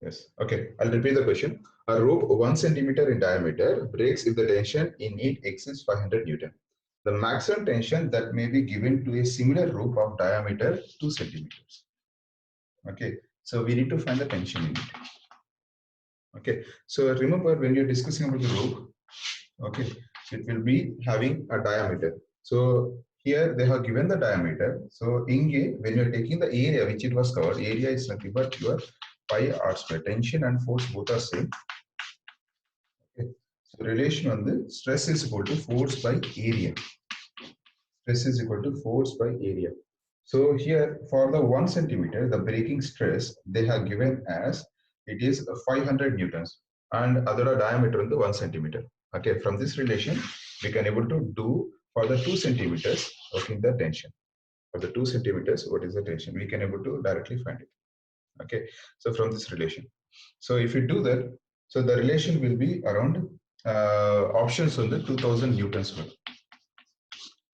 Yes. Okay. I'll repeat the question. A rope 1 centimeter in diameter breaks if the tension in it exceeds 500 Newton. The maximum tension that may be given to a similar rope of diameter 2 centimeters. Okay. So we need to find the tension in it. Okay. So remember when you're discussing about the rope, okay, it will be having a diameter. So here they have given the diameter. So in A, when you're taking the area which it was covered, area is nothing but your pi r square. Tension and force both are same. Okay. So relation on the stress is equal to force by area. Stress is equal to force by area. So here for the 1 centimeter, the breaking stress they have given as it is 500 newtons and other diameter on the 1 centimeter. Okay, from this relation, we can able to do for the 2 centimeters, okay, the tension. For the 2 centimeters, what is the tension? We can able to directly find it. Okay, so from this relation. So if you do that, so the relation will be around options on the 2000 newtons per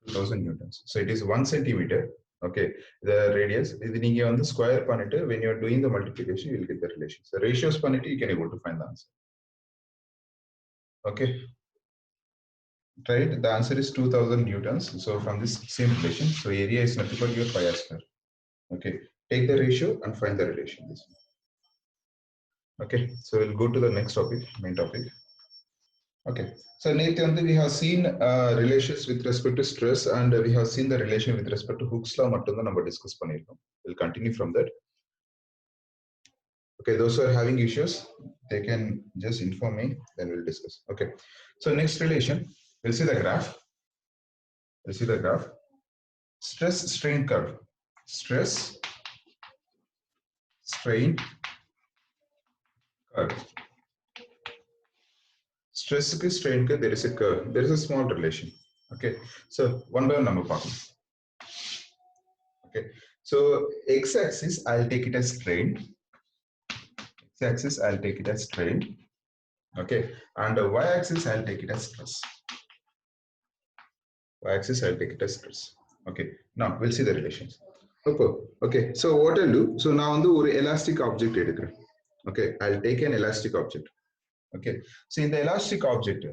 2000 newtons. So it is 1 centimeter. Okay, the radius. You on the square panita, when you're doing the multiplication, you will get the relation. So ratios panita, you can able to find the answer. Okay, right? The answer is 2000 newtons. So from this same relation, so area is nothing but your pi r square. Okay, take the ratio and find the relation. This one. Okay, so we'll go to the next topic, main topic. Okay, so Nathan, we have seen relations with respect to stress and we have seen the relation with respect to Hooke's law. Number discuss pannirkom. We'll continue from that. Okay, those who are having issues, they can just inform me, then we'll discuss. Okay, so next relation, we'll see the graph. We'll see the graph. Stress strain curve. Stress strain curve. Stress strain curve, there is a curve. There is a small relation. Okay, so one by one number parking. Okay, so x-axis, I'll take it as strain. X-axis, I'll take it as strain. Okay, and y-axis, I'll take it as stress. Y-axis, I'll take it as stress. Okay, now we'll see the relations. Okay, so what I'll do, so now on the elastic object, okay, I'll take an elastic object. Okay, so in the elastic object,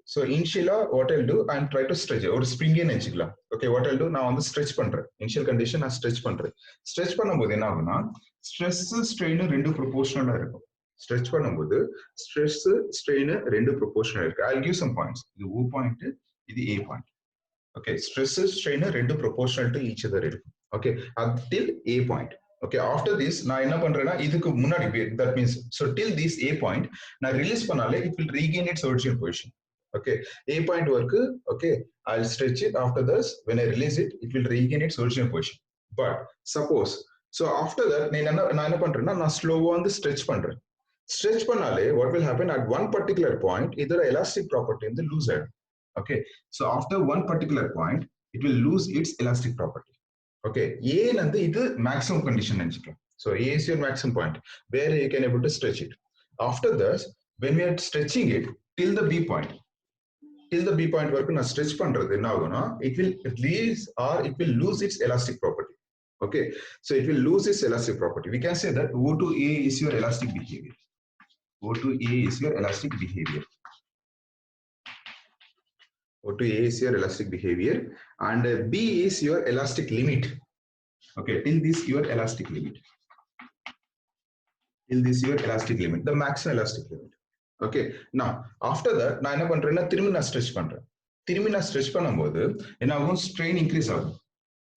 so initially what I'll do, I'm try to stretch it or spring in enchikla. Okay, what I'll do now on the stretch pandra. Initial condition, I stretch pandra. Stretch பண்ணும்போது என்ன ஆகும்னா stress strain ரெண்டு proportional இருக்கும். Stretch பண்ணும்போது stress strain ரெண்டு proportional இருக்கு. I'll give some points. இது O point, இது A point. Okay, stress strain ரெண்டு proportional to each other இருக்கும். Okay, until A point. Okay, after this நான் என்ன பண்றேன்னா இதுக்கு முன்னாடி that means so till this A point நான் release பண்ணாலே it will regain its original position. Okay, A point work, okay, I'll stretch it. After this when I release it, it will regain its original position. But suppose so after that நான் என்ன பண்றேன்னா நான் ஸ்லோவா வந்து stretch பண்றேன். Stretch பண்ணாலே what will happen at one particular point இதோட elastic property வந்து lose ஆயிடும். Okay, so after one particular point it will lose its elastic property. Okay, A and the maximum condition. So A is your maximum point where you can able to stretch it. After this, when we are stretching it till the B point work na stretch பண்றது என்ன ஆகும்னா it will release or it will lose its elastic property. Okay, so it will lose its elastic property. We can say that O to A is your elastic behavior. O to A is your elastic behavior. O to A is your elastic behavior and B is your elastic limit. Okay, till this your elastic limit. Till this your elastic limit, the maximum elastic limit. Okay, now after that நான் என்ன பண்றேன்னா திரும்பி நான் stretch பண்றேன். திரும்பி நான் stretch பண்ணும்போது என்ன ஆகும், strain increase ஆகும்.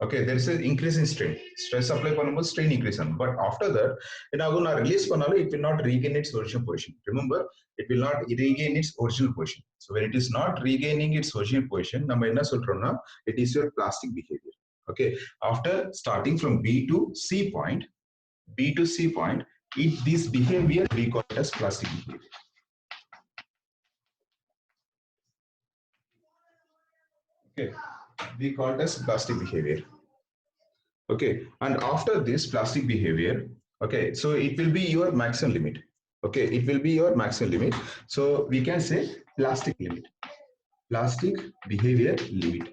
Okay, there is an increase in strain. Stress apply பண்ணும்போது strain increase ஆகும். But after that என்ன ஆகும், நான் release பண்ணாலும் it will not regain its original position. Remember, it will not regain its original position. So when it is not regaining its original position, நம்ம என்ன சொல்றோம்னா it is your plastic behavior. Okay, after starting from B to C point, this behavior we call it as plastic behavior. Okay, we call it as plastic behavior. Okay, and after this plastic behavior, okay, so it will be your maximum limit. Okay, it will be your maximum limit. So we can say plastic limit, plastic behavior limit,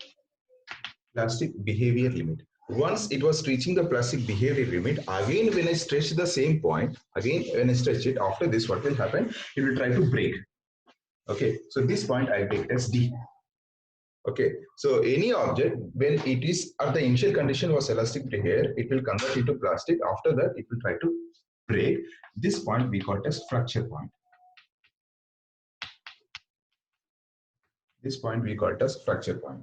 plastic behavior limit. Once it was reaching the plastic behavior limit, again when I stretch the same point, again when I stretch it, after this what will happen, it will try to break. Okay, so this point I take as D. Okay, so any object when it is at the initial condition was elastic behavior, it will convert into plastic. After that it will try to break. This point we call it as fracture point. This point we call it as fracture point.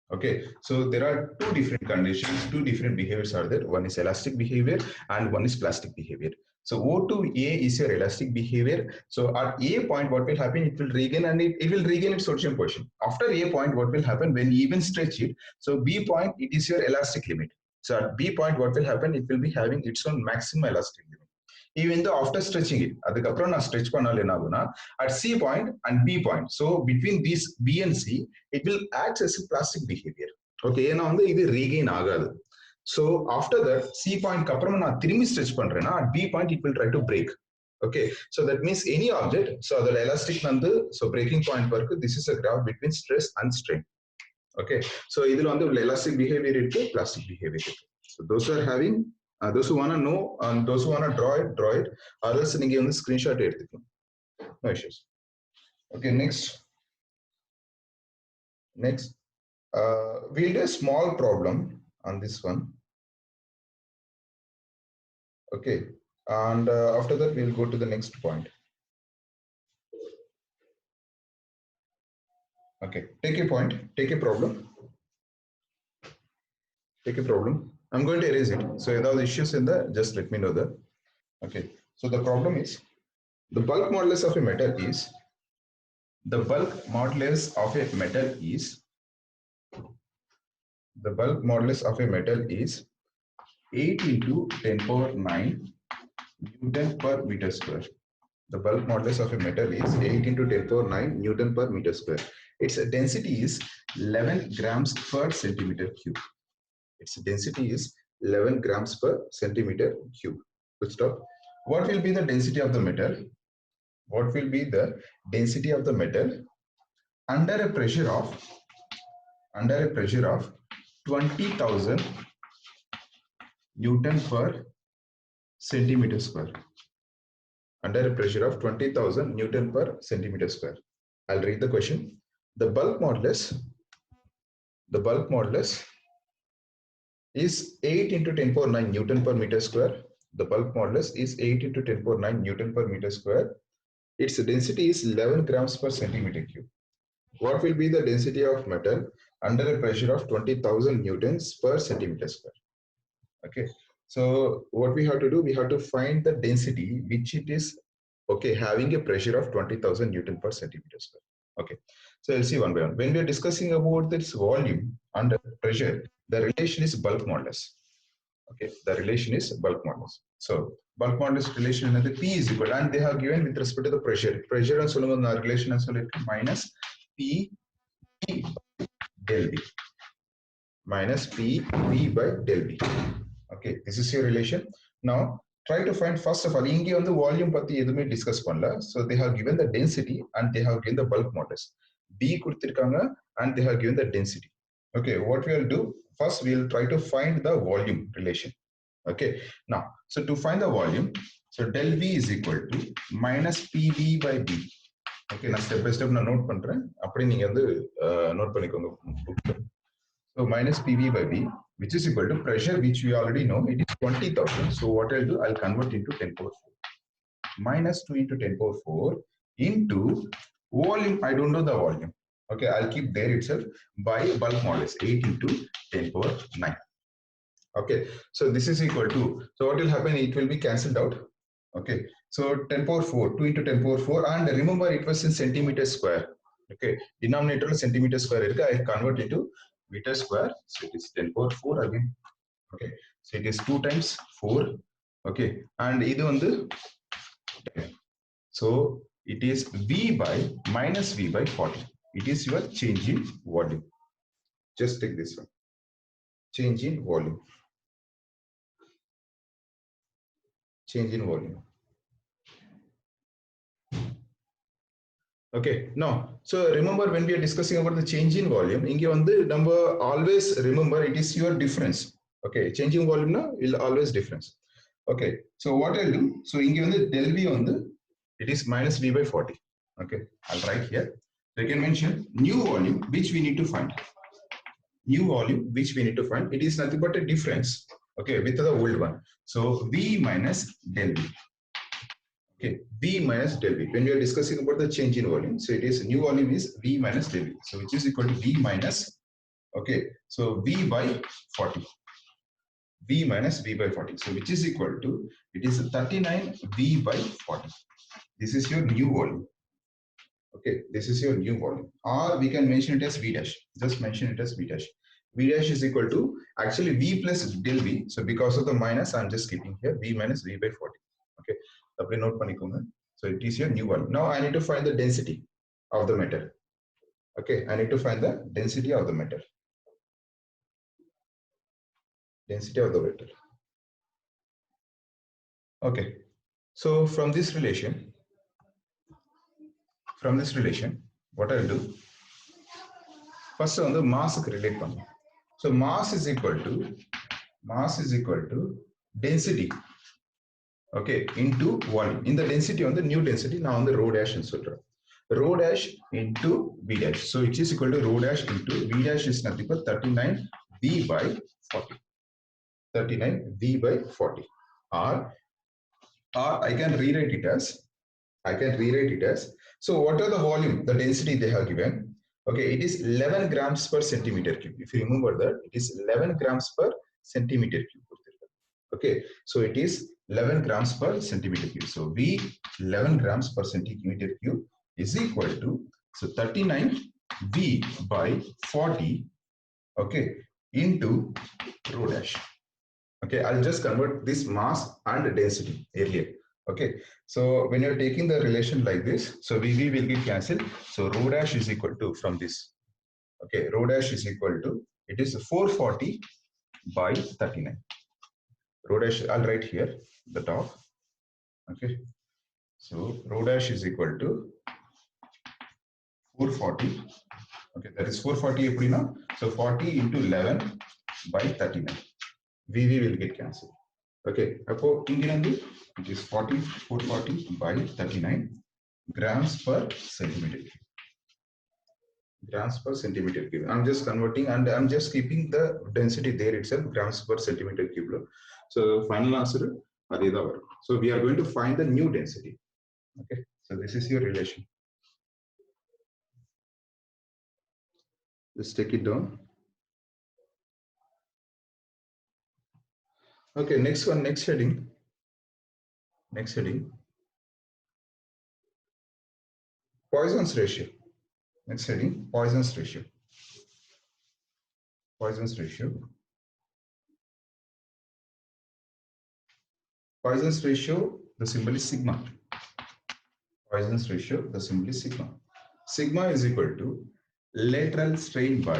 Okay, so there are two different conditions, two different behaviors are there. One is elastic behavior and one is plastic behavior. So O to A is your elastic behavior. So at A point, what will happen? It will regain and it will regain its original position. After A point, what will happen when you even stretch it? So B point, it is your elastic limit. So at B point, what will happen? It will be having its own maximum elastic limit. Even though after stretching it, அதுக்கப்புறம் நான் stretch பண்ணாலும் என்ன ஆகும்னா at C point and B point, so between these B and C, it will act as a plastic behavior. Okay, ஏன்னா வந்து இது regain ஆகாது. So after that C point அப்புறம் நான் திரும்பி stretch பண்றேன்னா at B point it will try to break. Okay, so that means any object, so the elastic வந்து so breaking point வரைக்கும் this is a graph between stress and strain. Okay, so இதுல வந்து elastic behavior இருக்கு, plastic behavior இருக்கு. So those who are having those who want to know and those who want to draw it, others நீங்க வந்து screenshot எடுத்துக்கலாம். No issues. Okay, next we'll do a small problem on this one. Okay, and after that we'll go to the next point. Okay, take a point, take a problem. Take a problem. I'm going to erase it. So if there are issues in there, just let me know that. Okay, so the problem is the bulk modulus of a metal is the bulk modulus of a metal is 8 into 10 power 9 Newton per meter square. The bulk modulus of a metal is 8 into 10 power 9 Newton per meter square. Its density is 11 grams per centimeter cube. Its density is 11 grams per centimeter cube. Full stop. What will be the density of the metal? What will be the density of the metal under a pressure of 20,000 Newton per centimeter square? Under a pressure of 20,000 Newton per centimeter square. I'll read the question. The bulk modulus is 8 into 10 power 9 Newton per meter square. The bulk modulus is 8 into 10 power 9 Newton per meter square. Its density is 11 grams per centimeter cube. What will be the density of metal under a pressure of 20,000 newtons per centimeter square? Okay, so what we have to do, we have to find the density which it is, okay, having a pressure of 20,000 Newton per centimeter square. Okay, so I'll see one by one. When we are discussing about this volume under pressure, the relation is bulk modulus. Okay, the relation is bulk modulus. So bulk modulus relation another P is equal, and they have given with respect to the pressure. Pressure and solunga relation and minus P del V. Minus P V by del V. Okay, this is your relation. Now try to find, first of all, inge on the volume patti edume discuss pannala. So they have given the density and they have given the bulk modulus. B kuduthirukanga and they have given the density. Okay, what we will do, first we will try to find the volume relation. Okay, now so to find the volume, so del V is equal to minus PV by B. Okay, na step by step na note பண்றேன், அப்படி நீங்க வந்து note பண்ணிக்கோங்க. So minus PV by B, which is equal to pressure, which we already know, it is 20,000. So what I'll do, I'll convert into 10 power 4. Minus 2 into 10 power 4 into volume, I don't know the volume. Okay, I'll keep there itself, by bulk modulus, 8 into 10 power 9. Okay, so this is equal to, so what will happen, it will be cancelled out. Okay, so 10 power 4, 2 into 10 power 4, and remember it was in centimeter square. Okay, denominator centimeter square, I convert into meter square, so it is 10 power 4 again. Okay, so it is 2 times 4. Okay, and idu vandu 10. So it is V by minus V by 40. It is your change in volume. Just take this one, change in volume. Change in volume. Okay, now so remember when we are discussing about the change in volume, inge vandu number always remember it is your difference. Okay, changing volume now will always difference. Okay, so what I'll do, so inge vandu del V on the it is minus V by 40. Okay, I'll write here. So you can mention new volume which we need to find. New volume which we need to find. It is nothing but a difference. Okay, with the old one. So V minus del V. Okay, V minus del V. When we are discussing about the change in volume, so it is new volume is V minus del V. So which is equal to V minus. Okay, so V by 40. V minus V by 40. So which is equal to, it is 39 V by 40. This is your new volume. Okay, this is your new volume. Or we can mention it as V dash. Just mention it as V dash. V dash is equal to actually V plus del V. So because of the minus, I'm just keeping here V minus V by 40. Okay, note panikonga. So it is your new volume. Now I need to find the density of the metal. Okay, I need to find the density of the metal. Density of the metal. Okay, so from this relation, what I'll do, first on the mass relate pannu. So mass is equal to density, okay, into volume. In the density on the new density, now on the rho dash and so on. Rho dash into V dash. So it is equal to rho dash into V dash is nothing but 39 V by 40. 39 V by 40. Or I can rewrite it as, so what are the volume, the density they have given? Okay, it is 11 grams per centimeter cube. If you remember that, it is 11 grams per centimeter cube. Okay, so it is 11 grams per centimeter cube. So V 11 grams per centimeter cube is equal to, so 39 V by 40, okay, into rho dash. Okay, I'll just convert this mass and density earlier. Okay, so when you're taking the relation like this, so VV will get cancelled. So rho dash is equal to, from this, okay, rho dash is equal to, it is 440 by 39. Rho dash, I'll write here the top. Okay, so rho dash is equal to 440. Okay, that is 440 now. So 40 into 11 by 39. VV will get cancelled. Okay, it is 440 by 39 grams per centimeter cube. Grams per centimeter cube. I'm just converting and I'm just keeping the density there itself, grams per centimeter cube. So final answer, so we are going to find the new density. Okay, so this is your relation. Let's take it down. Okay, next one, next heading. Poisson's ratio. Next heading, Poisson's ratio. Poisson's ratio. Poisson's ratio, the symbol is sigma. Poisson's ratio, the symbol is sigma. Sigma is equal to lateral strain by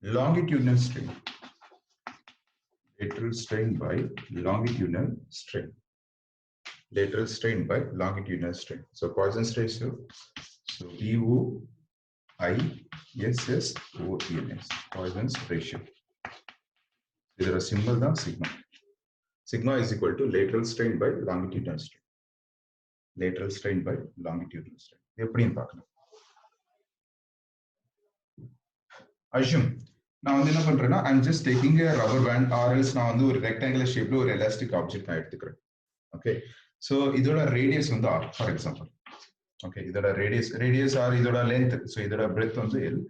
longitudinal strain. Lateral strain by longitudinal strain. Lateral strain by longitudinal strain. So Poisson's ratio, so POISSONS, Poisson's ratio. Is there a symbol now? Sigma. Sigma is equal to lateral strain by longitudinal strain. Lateral strain by longitudinal strain. Assume. Now I'm just taking a rubber band or else now a rectangular shape or elastic object. Okay, so idola radius on the R, for example. Okay, idola radius or idola length. So idola breadth on the L,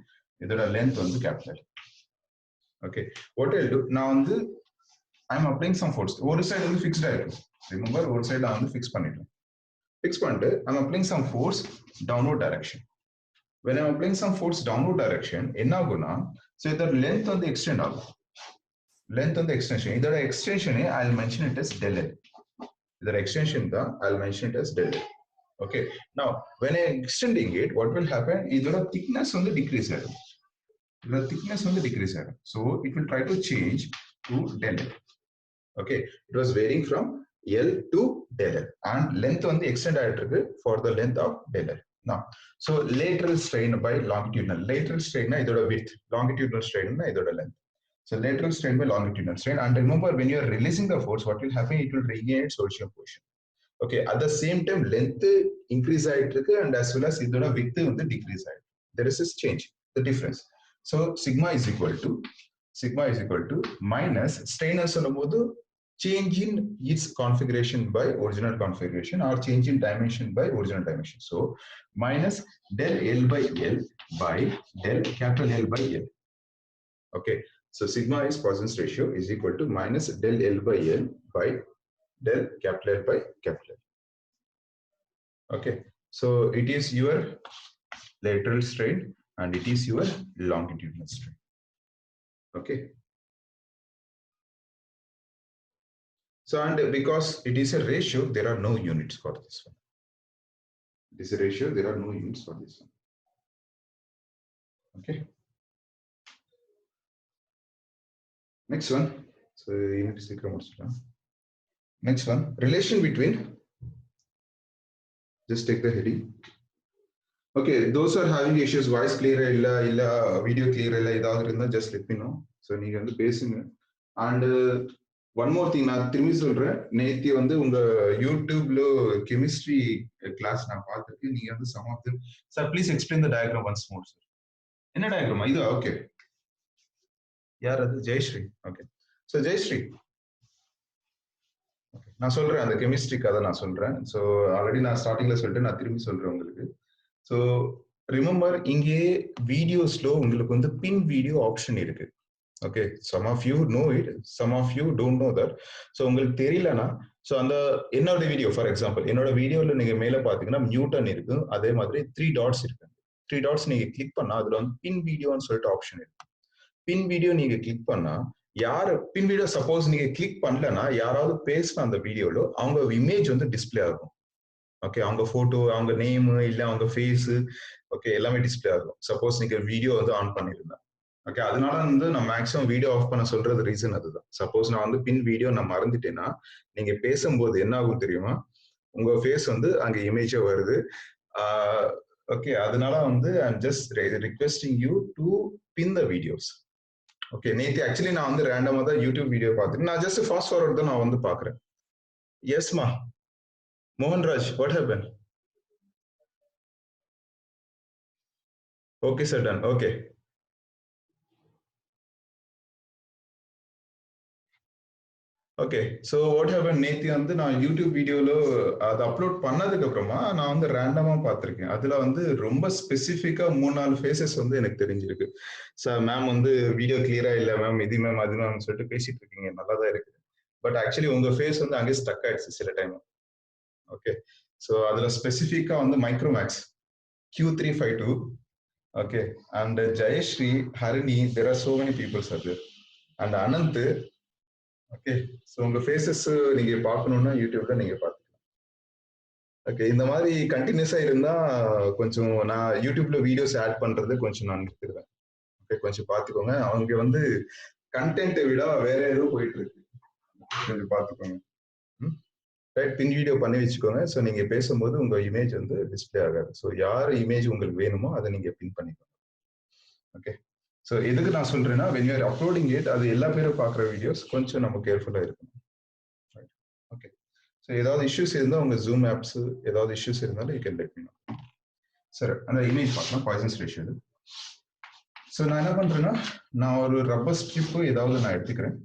idola length on the capital. Okay, what I'll do now I'm applying some force. One side on the fixed direction. Remember, one side on the fixed panel. Fixed panel, I'm applying some force downward direction. When I'm applying some force downward direction, so the length on the extend. Length on the extension. Either extension, I'll mention it as del L. Either extension, I'll mention it as del L. Okay. Now, when I'm extending it, what will happen? Either the thickness on the decrease. The thickness on the decrease. So it will try to change to del L. Okay. It was varying from L to del L, and length on the extend diameter for the length of del L. Now, so lateral strain by longitudinal. Lateral strain na idoda width, longitudinal strain na idoda length. So lateral strain by longitudinal strain. And remember, when you are releasing the force, what will happen? It will regain its original position. Okay. At the same time, length increase ஆயிட்டிருக்கு and as well as இதோட width வந்து decrease ஆயிட்டிருக்கு. There is this change, the difference. So sigma is equal to minus strainer சொல்லும்போது change in its configuration by original configuration or change in dimension by original dimension. So minus del L by L by del capital L by L. Okay. So sigma is Poisson's ratio is equal to minus del L by L by del capital L by capital L. Okay. So it is your lateral strain and it is your longitudinal strain. Okay. So, and because it is a ratio, there are no units for this one. It is a ratio, there are no units for this one. Okay. Next one. So, next one, relation between, just take the heading. Okay, those are having issues, voice clear illa video clear illa, just let me know. So, நீங்க வந்து பேசுங்க. And one more thing, நான் திரும்பி சொல்றேன், நேத்தி வந்து உங்க யூடியூப்ல கெமிஸ்ட்ரி கிளாஸ் நான் பார்த்துருக்கேன். நீங்க வந்து some of them, sir please explain the diagram once more, sir. என்ன diagram இது? Okay. யார் அது? ஜெயஸ்ரீ. Okay. So ஜெயஸ்ரீ, நான் சொல்றேன் அந்த கெமிஸ்ட்ரி கதை நான் சொல்றேன். ஸோ ஆல்ரெடி நான் ஸ்டார்டிங்ல சொல்லிட்டு நான் திரும்பி சொல்றேன் உங்களுக்கு. ஸோ ரிமெம்பர், இங்கே வீடியோஸ்ல உங்களுக்கு வந்து பின் வீடியோ ஆப்ஷன் இருக்கு. Okay, some of you know it, some of you don't know that. So உங்களுக்கு தெரியலனா, ஸோ அந்த என்னோட வீடியோ, ஃபார் எக்ஸாம்பிள் என்னோட வீடியோவில் நீங்கள் மேலே பார்த்தீங்கன்னா மியூட்டன் இருக்கு, அதே மாதிரி 3 டாட்ஸ் இருக்கு. 3 டாட்ஸ் நீங்கள் கிளிக் பண்ணா அதில் வந்து பின் வீடியோன்னு சொல்லிட்டு ஆப்ஷன் இருக்கு. பின் வீடியோ நீங்க கிளிக் பண்ணா, யார் பின் வீடியோ சப்போஸ் நீங்க கிளிக் பண்ணலன்னா, யாராவது பேசின அந்த வீடியோல அவங்க இமேஜ் வந்து டிஸ்பிளே ஆகும். ஓகே, அவங்க போட்டோ, அவங்க நேம், இல்ல அவங்க ஃபேஸ், ஓகே எல்லாமே டிஸ்பிளே ஆகும். சப்போஸ் நீங்க வீடியோ வந்து ஆன் பண்ணிருந்தா. ஓகே, அதனால வந்து நான் மேக்ஸிமம் வீடியோ ஆஃப் பண்ண சொல்றது ரீசன் அதுதான். சப்போஸ் நான் வந்து பின் வீடியோ நான் மறந்துட்டேன்னா, நீங்க பேசும்போது என்ன ஆகும் தெரியுமா, உங்க ஃபேஸ் வந்து அங்க இமேஜா வருது. ஓகே, அதனால வந்து I'm just requesting you to pin the videos. Okay, நேத்து ஆக்சுவலி நான் வந்து ரேண்டமா தான் யூடியூப் வீடியோ பார்த்துட்டு நான் ஜஸ்ட் ஃபாஸ்ட் ஃபார்வர்ட் தான் நான் வந்து பாக்குறேன். எஸ்மா Mohanraj, what happen? Okay sir, done. Okay, okay. So what happen, நேத்தி வந்து நான் யூடியூப் வீடியோல அதை அப்லோட் பண்ணதுக்கு அப்புறமா நான் வந்து ரேண்டமா பார்த்திருக்கேன். அதுல வந்து ரொம்ப ஸ்பெசிஃபிக்கா 3-4 ஃபேஸஸ் வந்து எனக்கு தெரிஞ்சிருக்கு. சார் மேம் வந்து வீடியோ கிளியரா இல்லை மேம், இது மேம் அது மேம் சொல்லிட்டு பேசிட்டு இருக்கீங்க, நல்லா தான் இருக்கு. பட் ஆக்சுவலி உங்க ஃபேஸ் வந்து அங்கே ஸ்டக் ஆயிடுச்சு சில டைம். ஓகே, ஸோ அதுல ஸ்பெசிஃபிக்கா வந்து Micromax Q352, okay, and Jayashree, Harini, there are so many peoples are there, and Anand. Okay, so உங்க ஃபேஸஸ் நீங்க பார்க்கணும்னா யூடியூப்ல நீங்க பார்த்துக்கலாம். ஓகே, இந்த மாதிரி கண்டினியூஸா இருந்தா கொஞ்சம் நான் யூடியூப்ல வீடியோஸ் ஆட் பண்றது கொஞ்சம் நான் நிறுத்திடுவேன். ஓகே, கொஞ்சம் பார்த்துக்கோங்க. அவங்க வந்து கண்டென்ட்டை விட வேற ஏதோ போயிட்டு இருக்கு, கொஞ்சம் பார்த்துக்கோங்க. ரைட், பின் வீடியோ பண்ணி வச்சுக்கோங்க. ஸோ நீங்க பேசும்போது உங்க இமேஜ் வந்து டிஸ்பிளே ஆகாது. ஸோ யார் இமேஜ் உங்களுக்கு வேணுமோ அதை நீங்க பின் பண்ணிக்கோங்க. ஓகே, ஸோ எதுக்கு நான் சொல்றேன்னா, when you are uploading it, அது எல்லா பேரும் பார்க்குற வீடியோஸ், கொஞ்சம் நம்ம கேர்ஃபுல்லா இருக்கணும். ஓகே, ஸோ ஏதாவது இஷ்யூஸ் இருந்தால் உங்க ஜூம் ஆப்ஸ் ஏதாவது இஷ்யூஸ் இருந்தாலும் you can let me know. சரி, அந்த இமேஜ் பார்க்கலாம், பாய்சன்ஸ் ரேஷியோ. ஸோ நான் என்ன பண்றேன்னா, நான் ஒரு ரப்பர் ஸ்ட்ரிப் ஏதாவது நான் எடுத்துக்கிறேன்.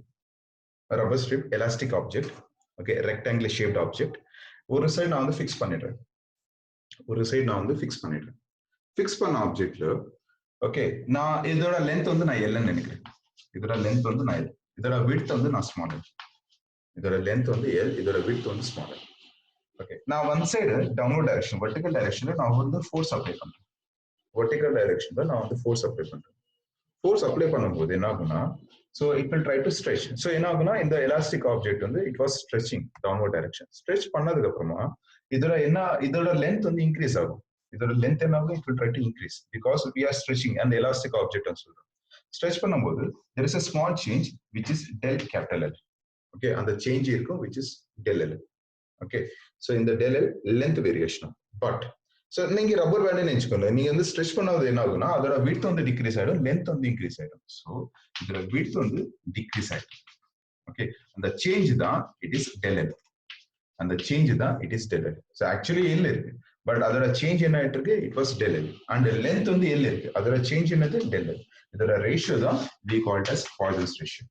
Rubber strip, elastic object, okay, rectangular shaped object. ஒரு சைடு நான் வந்து ஃபிக்ஸ் பண்ணிடுறேன். ஃபிக்ஸ் பண்ண ஆப்ஜெக்ட்ல, ஓகே, நான் இதோட லென்த் வந்து நான் எல்ன்னு நினைக்கிறேன். இதோட லென்த் வந்து நான் எல், இதோட விட்த் வந்து நான் ஸ்மால். இதோட லென்த் வந்து எல், இதோட விட்த் வந்து ஸ்மால். ஓகே, நான் one side downward direction, vertical டைரக்ஷன்ல நான் வந்து ஃபோர்ஸ் அப்ளை பண்றேன். வெர்டிகல் டைரக்ஷன்ல நான் வந்து ஃபோர்ஸ் அப்ளை பண்றேன். ஃபோர்ஸ் அப்ளை பண்ணும்போது என்ன ஆகும்னா, so it will try to stretch. So என்ன ஆகும்னா, இந்த எலாஸ்டிக் ஆப்ஜெக்ட் வந்து it was stretching downward direction. Stretch பண்ணதுக்கு அப்புறமா இதோட லென்த் வந்து இன்க்ரீஸ் ஆகும். இதோட லென்த் என்ன ஆகும், it will try to increase because we are stretching அந்த எலாஸ்டிக் ஆப்ஜெக்ட் சொல்றோம். ஸ்ட்ரெச் பண்ணும்போது there is a small change which is del capital L. Okay, அந்த சேஞ்ச் இருக்கும் which is del L. Okay, so இந்த del L length variation. But so நீங்க rubber band நினைச்சுக்கோங்க, நீங்க வந்து ஸ்ட்ரெச் பண்ணாத என்ன ஆகும்னா அதோட width வந்து டிக்ரீஸ் ஆயிடும், லென்த் வந்து இன்க்ரீஸ் ஆயிடும். ஸோ இதோட width வந்து டிக்ரீஸ் ஆயிடும். ஓகே, அந்த சேஞ்ச் தான் இட் இஸ் டெல் எல். அந்த சேஞ்ச் தான் it is del L. So actually L இருக்கு, பட் அதோட சேஞ்ச் என்ன ஆயிட்டு இருக்கு, it was del L. And length வந்து எல் இருக்கு, அதோட சேஞ்ச் என்னது டெல் எல். இதோட ரேஷியோ தான் we called as Poisson's ratio.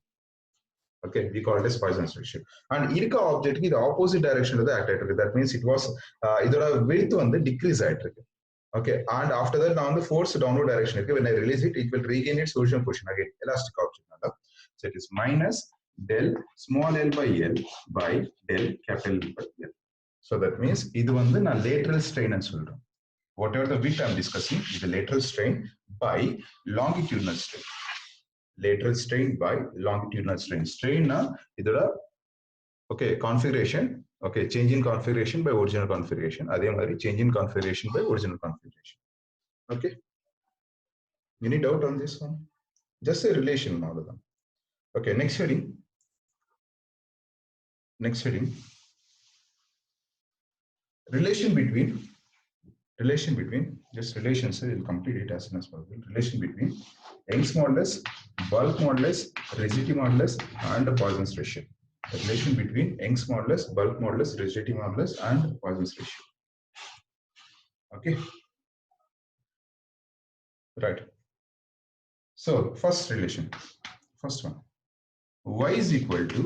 Okay, we call it as Poisson's ratio. And irka object ki the opposite direction la act aayittu. That means it was idoda width வந்து decrease ஆயிட்டு. Okay, and after that now the force downward direction irukku. When I release it, it will regain its original position again. Elastic object nalla. So it is minus del small l by L by del capital L by L. So that means idu வந்து நான் lateral strain ன்னு சொல்றேன். Whatever the width I am discussing is the lateral strain by longitudinal strain. Lateral strain by longitudinal strain. Strain na idoda okay configuration, okay, change in configuration by original configuration. Adhe mari change in configuration by original configuration. Okay, any doubt on this one? Just a relation model. Okay, next heading. Next heading, relation between just relations, we'll complete it as soon as possible. Relation between Young's modulus, bulk modulus, rigidity modulus and the Poisson's ratio. The relation between Young's modulus, bulk modulus, rigidity modulus and Poisson's ratio. Okay, right. So first relation, first one, y is equal to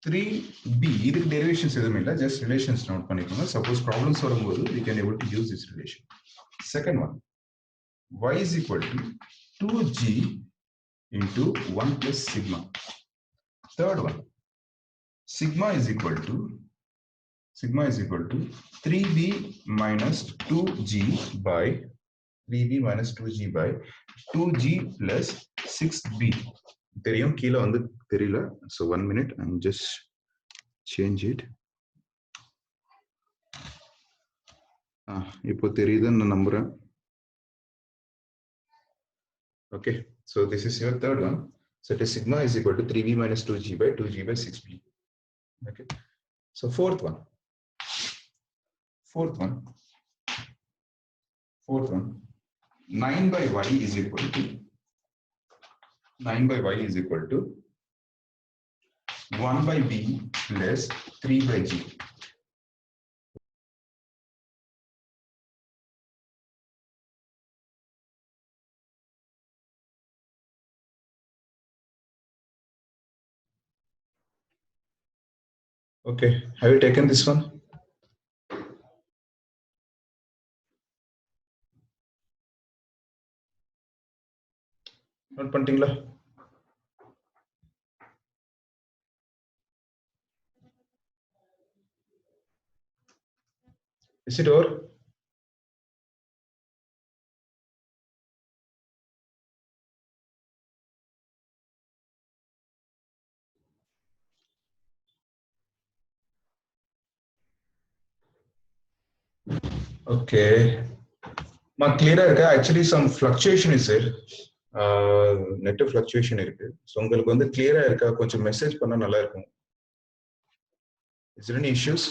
3b. இதுக்கு derivations எதுவும் இல்லை, just relations note பண்ணிக்கோங்க. Suppose problems வரும்போது we can able to use this relation. Second one, y is equal to 2g into 1 plus sigma. Third one, sigma is equal to 3b minus 2g by 2g plus 6b. தெரியும், கீழே வந்து தெரியல. So 1 minute, I'm just change it. இப்போ தெரியுதுன்னு நான் நம்புறேன். Okay, so this is your third one. So it is sigma is equal to 3b minus 2g by 6b. Okay, so fourth one, 9 by y is equal to 1 by b plus 3 by g. Okay, have you taken this one? Not பண்ணிட்டீங்களா? Is it over? Okay, ma clear இருக்கா? Actually some fluctuation is there. Net fluctuation இருக்கு. So உங்களுக்கு வந்து clear இருக்கா? கொஞ்சம் message பண்ணா நல்லா இருக்கும். Is there any issues?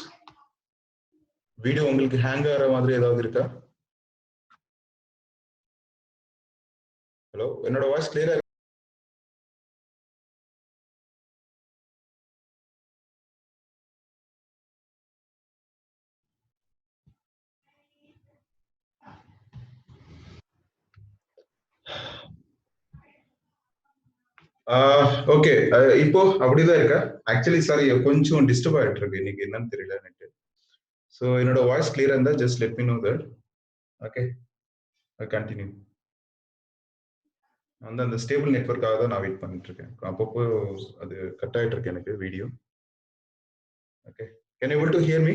Video உங்களுக்கு ஹேங் ஆகிற மாதிரி ஏதாவது இருக்கா? ஹலோ, என்னோட வாய்ஸ் கிளியரா? ஓகே, இப்போ அப்படிதான் இருக்கா? ஆக்சுவலி சாரி, கொஞ்சம் டிஸ்டர்ப் ஆயிட்டு இருக்கு இன்னைக்கு, என்னன்னு தெரியல எனக்கு. ஸோ என்னோட வாய்ஸ் கிளியரா இருந்தா just let me know that. Okay, continue. வந்து அந்த ஸ்டேபிள் நெட்வொர்க்காக தான் நான் வெயிட் பண்ணிட்டு இருக்கேன். அப்பப்போ அது கட் ஆயிட்டு இருக்கு எனக்கு video. Okay, can able to hear me?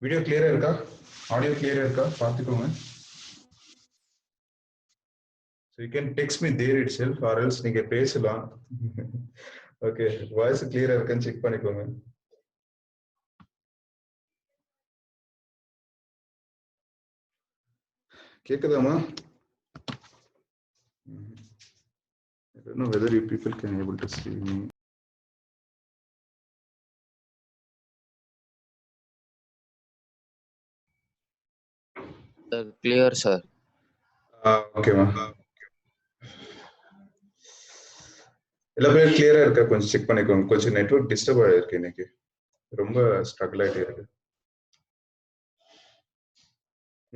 Video கிளியரா இருக்கா? ஆடியோ கிளியரா இருக்கா? பார்த்துக்கோங்க. So you can text me there itself or else நீங்க பேசலாம். ஓகே, வாய்ஸ் கிளியரா இருக்கான்னு செக் பண்ணிக்கோங்க. கேக்குதாமா? I don't know whether you people can able to see me. Clear, sir. Okay ma, எல்லா பேரும் கிளியரா இருக்கா கொஞ்சம் செக் பண்ணிக்கோங்க. கொஞ்சம் நெட்வொர்க் டிஸ்டர்ப் ஆயிருக்கு இன்னைக்கு, ரொம்ப ஸ்ட்ரகிள் ஆயிட்டே இருக்கு.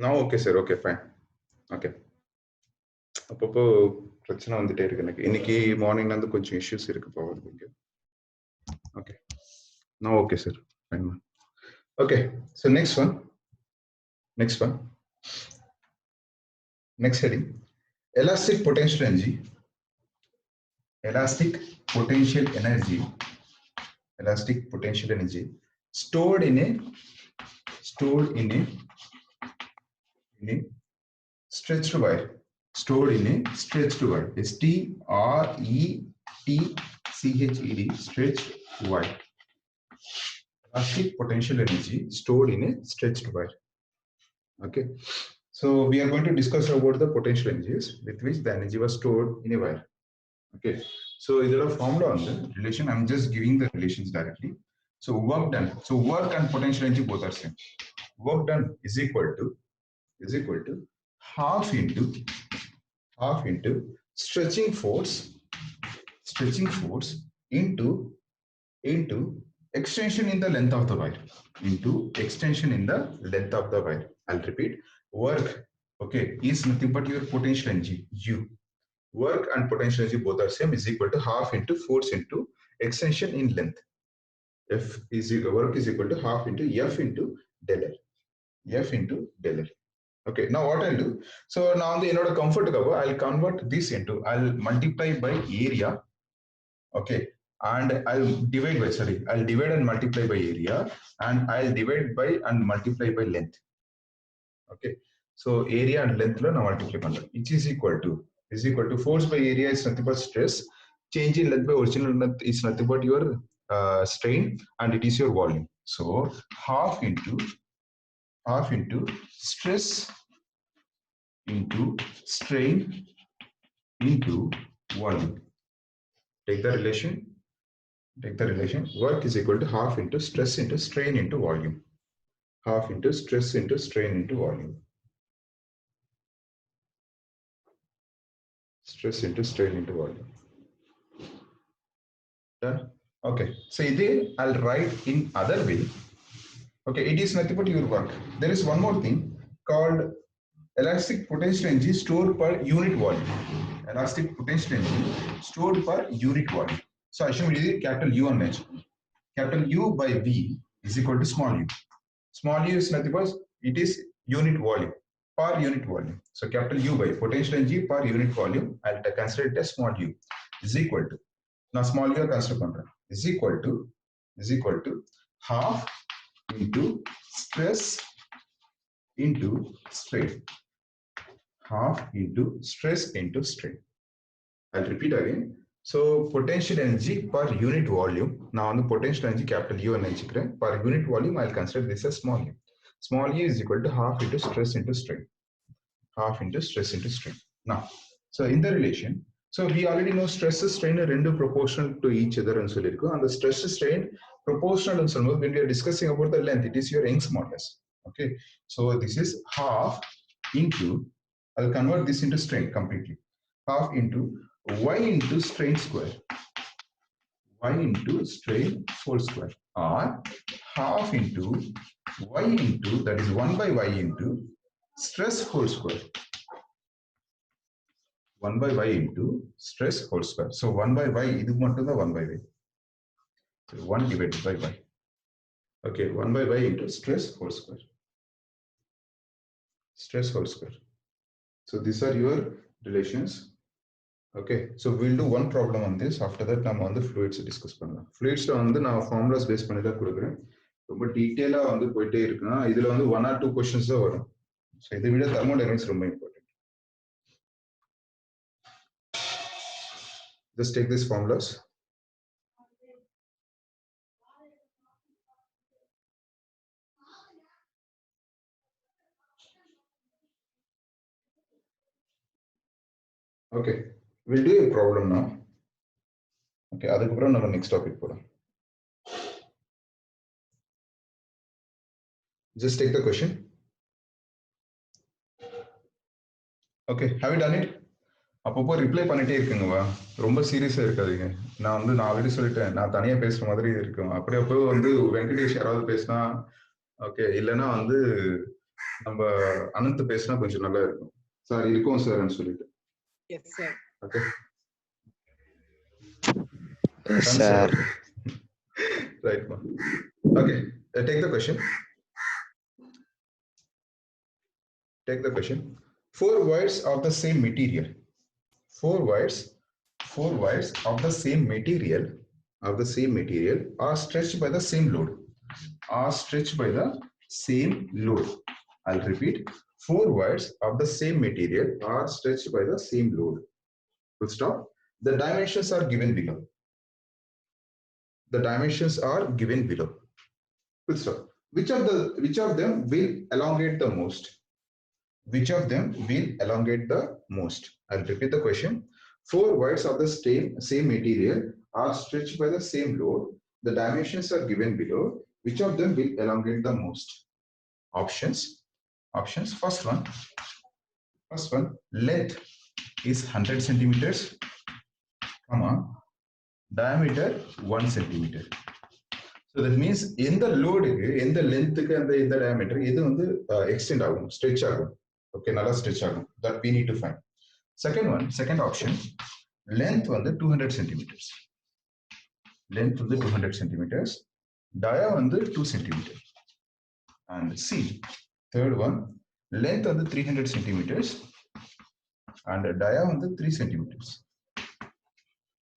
now okay sir, okay fine, okay. அப்பப்போ பிரச்சனை வந்துட்டே இருக்கு எனக்கு. இன்னைக்கு மார்னிங்ல இருந்து கொஞ்சம் இஷ்யூஸ் இருக்கு பவர் இங்க. Okay now okay sir, fine ma. Okay, so next one, next heading, elastic potential energy, elastic potential energy, elastic potential energy stored in a stretched wire, stored in a stretched wire, STRETCHED, stretched wire, elastic potential energy stored in a stretched wire. Okay, so we are going to discuss about the potential energies with which the energy was stored in a wire. Okay, so either a formula on the relation, I'm just giving the relations directly. So work done, so work and potential energy both are same. Work done is equal to half into stretching force into extension in the length of the wire, into extension in the length of the wire. I'll repeat, work, okay, is nothing but your potential energy U. Work and potential energy both are same, is equal to half into force into extension in length. F is equal, work is equal to half into F into del L. F into del L. Okay, now what I'll do, so now the in order comfort cover, I'll convert this into, I'll multiply by area. Okay, and I'll divide by, sorry, I'll divide and multiply by area, and I'll divide by and multiply by length. Okay, so area and length la na multiply pannra, which is equal to force by area is nothing but stress, change in length by original length is nothing but your strain, and it is your volume. So half into stress into strain into volume. Take the relation, work is equal to half into stress into strain into volume, half into stress into strain into volume, stress into strain into volume. Done? Okay, so I'll write in other way. Okay, it is nothing but your work. There is one more thing called elastic potential energy stored per unit volume. Elastic potential energy stored per unit volume. So I should use capital U on edge. Capital U by V is equal to small u. Small u is nothing but it is unit volume, per unit volume. So capital U by potential energy per unit volume, I'll consider it as small u, is equal to, now small u consider pandra, is equal to half into stress into strain, half into stress into strain. I'll repeat again. So potential energy per unit volume, now on the potential energy capital U and energy per unit volume, I'll consider this as small u. Small u is equal to half into stress into strain, half into stress into strain. Now, so in the relation, so we already know stress strain are rendu proportional to each other and solirko, and the stress strain proportional and so when we are discussing about the length, it is your Young's modulus. Okay, so this is half into, I'll convert this into strain completely, half into y into strain square, y into strain whole square, or half into y into, that is 1 by y into stress whole square, 1 by y into stress whole square. So 1 by y, idu mattum da 1 by y. So 1 divided by y. Okay, 1 by y into stress whole square. Stress whole square. So these are your relations. Okay, so we'll do one problem on this. After that, I'm on the fluids discuss pannalam. Fluids la vandu na formulas base panni da kudukren. ரொம்ப டீடைலா வந்து போயிட்டே இருக்குன்னா இதுல வந்து 1 or 2 questions தான் வரும். So இதை விட thermodynamics ரொம்ப important. Just take these formulas. Okay, we'll do a problem now. Okay, அதுக்கப்புறம் நம்ம next topic போறோம். Just take the question. Okay, have you done it? அப்பப்போ ரிப்ளை பண்ணிட்டே இருக்குங்கவா, ரொம்ப சீரியஸா இருக்காதீங்க. நான் வந்து நான் ஆல்ரெடி சொல்லிட்டேன், நான் தனியா பேசுற மாதிரி இருக்கும். அப்படியே அப்போ வந்து வெங்கடேஷ் யாராவது பேசினா ஓகே, இல்லைன்னா வந்து நம்ம அனந்த் பேசினா கொஞ்சம் நல்லா இருக்கும். சார் இருக்கும் சார்ன்னு சொல்லிட்டு. Yes sir. Okay Yes, sir. Right, ma. Okay, take the question. Take the question. 4 wires of the same material. 4 wires of the same material are stretched by the same load. Are stretched by the same load. I'll repeat. 4 wires of the same material are stretched by the same load. Full stop. The dimensions are given below. The dimensions are given below. Full stop. Which of them will elongate the most? Which of them will elongate the most? I'll repeat the question. 4 wires of the same material are stretched by the same load. The dimensions are given below. Which of them will elongate the most? Options. First one, length is 100 centimeters, comma, diameter 1 centimeter. So that means in the load, in the length and in the diameter, இது வந்து extend ஆகும், stretch ஆகும். Okay, நல்லா stretch ஆகும். That we need to find. Second option, length வந்து 200 centimeters. Length வந்து 200 centimeters. Dia வந்து 2 centimeters. And C, third one, length வந்து 300 centimeters. And dia வந்து 3 centimeters.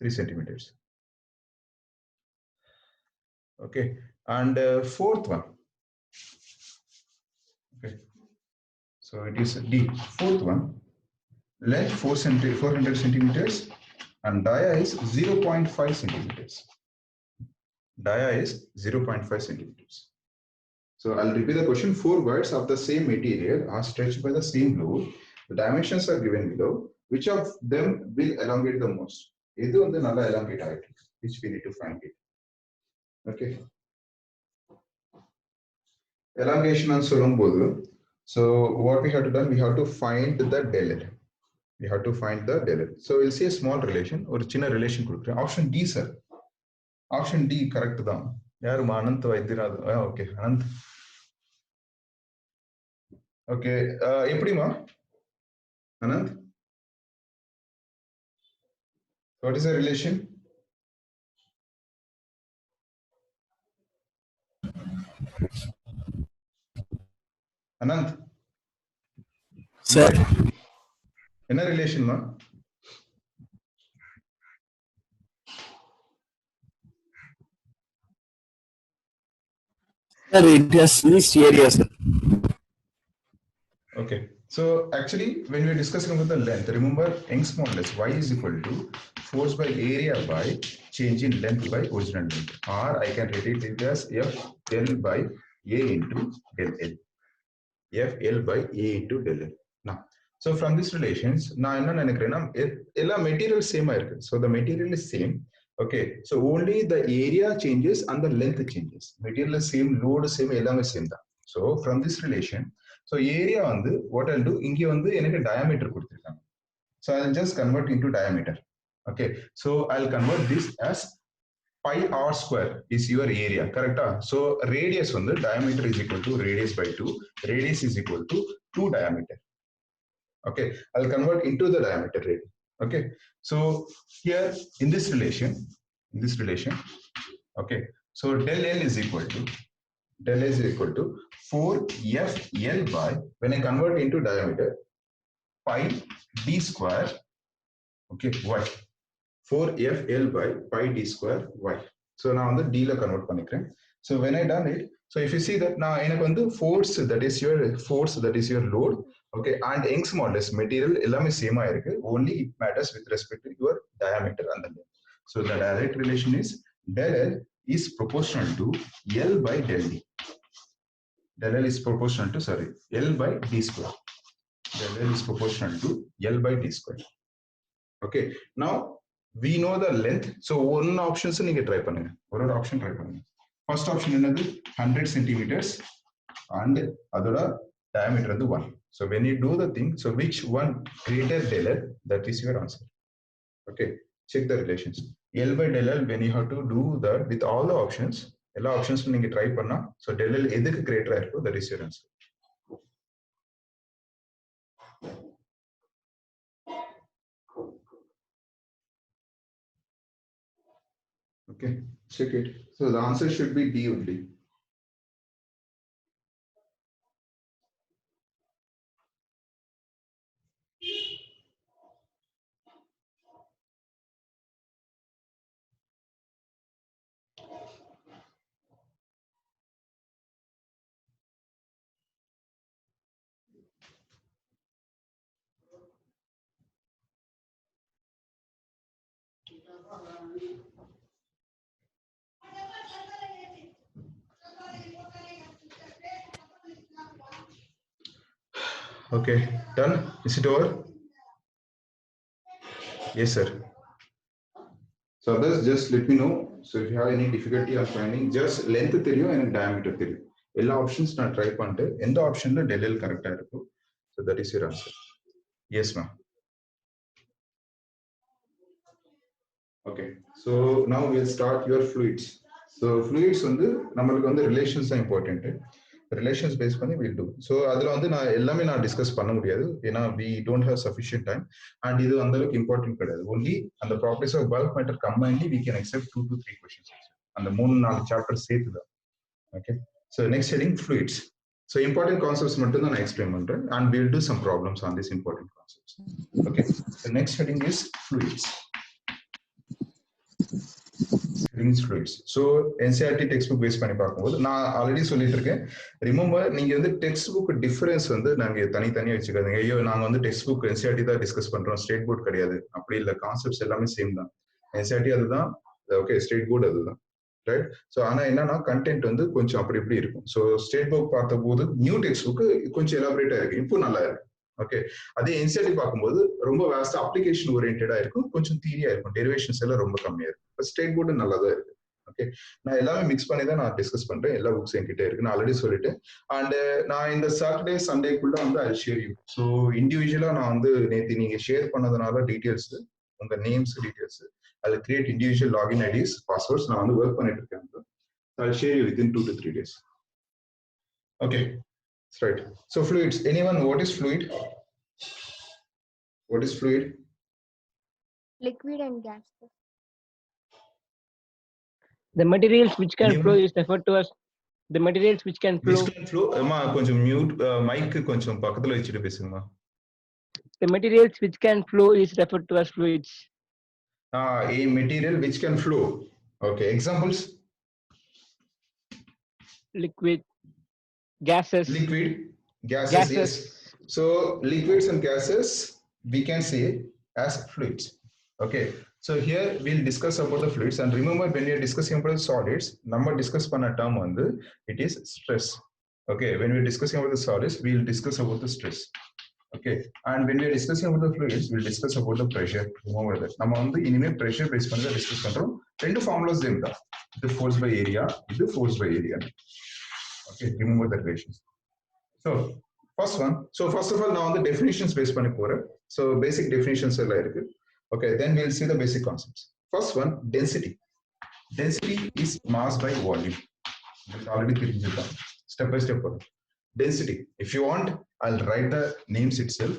3 centimeters. Okay, and fourth one. Okay, so it is D. Fourth one, length 400 centimeters and dia is 0.5 centimeters. Dia is 0.5 centimeters. So I'll repeat the question. 4 wires of the same material are stretched by the same load. The dimensions are given below. Which of them will elongate the most? Edu vandu nalla elongate aayirukku, which we need to find it. Okay. Elongation and solumbodu. So what we have to do, we have to find the del L. We have to find the del L. So we'll see a small relation or chinna relation kudukren. Option D, sir. Option D correct dhaan. Yaru Ananth Vaidyanathan. Okay, Ananth. Okay, eppadi ma? Ananth? What is the relation? Ananth? Sir. Enna relation ma? Sir, it has least area, sir. Okay, so actually when we are discussing about the length, remember Young's modulus y is equal to force by area by change in length by original length, or I can write it as F L by A into del L. F L by A into del L. Now, so from these relations, நான் என்ன நினைக்கிறேன்னா எல்லா material சேமா இருக்கு. So the material is same. Okay, so only the area changes and the length changes. Material is same, load same, எல்லாமே same தான். So from this relation, so area வந்து what I'll do, இங்க வந்து எனக்கு diameter கொடுத்திருக்காங்க. So I'll just convert into diameter. Okay, so I'll convert this as pi r square is your area, correct? So radius வந்து diameter is equal to radius by 2. Radius is equal to 2 diameter. Okay, I'll convert into the diameter rate. Okay, so here in this relation, okay, so del L is equal to 4FL by, when I convert into diameter, pi d square, okay, y. 4FL by pi d square y. So now on the d la convert பண்ணிக்கிறேன். So when I done it, so if you see that now எனக்கு வந்து force, that is your load, okay, and Young's modulus material எல்லாமே சேமா இருக்கு, only it matters with respect to your diameter and the length. So the direct relation is del L is proportional to L by del D. Del L is proportional to, sorry, L by D square. Del L is proportional to L by D square. Okay, now we know the length. So one option நீங்க try பண்ணுங்க, ஒரு option try பண்ணுங்க. First option என்னது, 100 centimeters and அதோட diameter வந்து 1. So when you do the thing, so which one greater del L, that is your answer. Okay, check the relations. L by del L, when you have to do that with all the options, all options நீங்க try பண்ணா, so del L எதுக்கு greater இருக்கோ, that is your answer. Okay, check it. So the answer should be D only. Okay, done. Is it over? Yes, sir. So others, just let me know. So if you have any difficulty of finding, just length தெரியும் and diameter தெரியும். எல்லா options நான் try பண்ணிட்டு எந்த optionல del L correct இருக்கும். So that is your answer. Yes, ma'am. Okay, so now we'll start your fluids. So fluids வந்து நம்மளுக்கு வந்து relations தான் important. Relations based பண்ணி we'll do. So அதுல வந்து நான் எல்லாமே நான் டிஸ்கஸ் பண்ண முடியாது ஏன்னா we don't have sufficient time and இது அந்த அளவுக்கு important கிடையாது. Only அந்த properties of bulk matter combinedly we can accept 2 to 3 questions. அந்த 3-4 chapters சேர்த்து தான். Okay, so next heading fluids. So important concepts மட்டும் தான் நான் explain பண்றேன் and we'll do some problems on these important concepts. Okay, the next heading is fluids. Fluids. So NCERT textbook base பண்ணி பார்க்கும்போது நான் ஆல்ரெடி சொல்லிட்டு இருக்கேன். ரிமெம்பர் நீங்க வந்து டெக்ஸ்ட் புக் டிஃபரன்ஸ் வந்து நாங்க தனித்தனியா வச்சுக்காதீங்க. ஐயோ நாங்க வந்து டெக்ஸ்ட் புக் NCERT தான் டிஸ்கஸ் பண்றோம், ஸ்டேட் போர்ட் கிடையாது. அப்படி இல்ல, கான்செப்ட்ஸ் எல்லாமே சேம் தான். NCERT அதுதான், ஓகே, ஸ்டேட் போர்ட் அதுதான், ரைட்? ஸோ ஆனா என்னன்னா கண்டென்ட் வந்து கொஞ்சம் அப்படி இப்படி இருக்கும். ஸோ ஸ்டேட் புக் பார்த்த போது நியூ டெக்ஸ்ட் புக் கொஞ்சம் எலாபரேட்டா இருக்கு, இப்போ நல்லா இருக்கு. ஓகே, அதே NCERT பார்க்கும்போது ரொம்ப வேஸ்ட் அப்ளிகேஷன் ஓரியன்டா இருக்கும், கொஞ்சம் தியரியா இருக்கும், டெரிவேஷன்ஸ் எல்லாம் ரொம்ப கம்மியா இருக்கும். ஸ்டேட் போர்டு நல்லா தான் இருக்கு. ஓகே, நான் எல்லாமே மிக்ஸ் பண்ணி தான் நான் டிஸ்கஸ் பண்றேன். எல்லா புக்ஸ் என்கிட்ட இருக்கு, நான் ஆல்ரெடி சொல்லிட்டேன். அண்ட் நான் இந்த சாட்டர்டே சண்டேக்குள்ள வந்து ஐ ஷேர் யூ. ஸோ இண்டிவிஜுவலா நான் வந்து நேற்று நீங்க ஷேர் பண்ணதுனால டீடைல்ஸ், உங்க நேம்ஸ் டீடைல்ஸ், அதில் create individual login IDs, passwords நான் வந்து ஒர்க் பண்ணிட்டு இருக்கேன். ஐ share you within 2 to 3 days. Okay, right. So fluids, anyone, what is fluid? What is fluid? Liquid and gas. The materials which can flow is referred to as the materials which can flow. Which can flow? அம்மா கொஞ்சம் mute, mic கொஞ்சம் பக்கத்துல வச்சிட்டு பேசுங்கம்மா. The materials which can flow is referred to as fluids. A material which can flow. Okay, examples? Liquid, gases. Liquid, gases. Yes. So liquids and gases we can say as fluids. Okay, so here we'll discuss about the fluids, and remember when we are discussing about the solids, number discuss panna term vandu it is stress. Okay, when we are discussing about the solids, we'll discuss about the stress. Okay, and when we are discussing about the fluids, we'll discuss about the pressure. Remember that நம்ம வந்து இனிமே pressure base பண்ணி தான் discuss பண்றோம். ரெண்டு formulas same தான், இது force by area, இது force by area. Okay, remember the relations. So first one, so first of all நான் வந்து definitions base பண்ணி போறேன். So basic definitions எல்லாம் இருக்கு. Okay, then we'll see the basic concepts. First one, density. Density is mass by volume. Already தெரிஞ்சிருக்கோம். Step by step. Density. If you want, I'll write the names itself.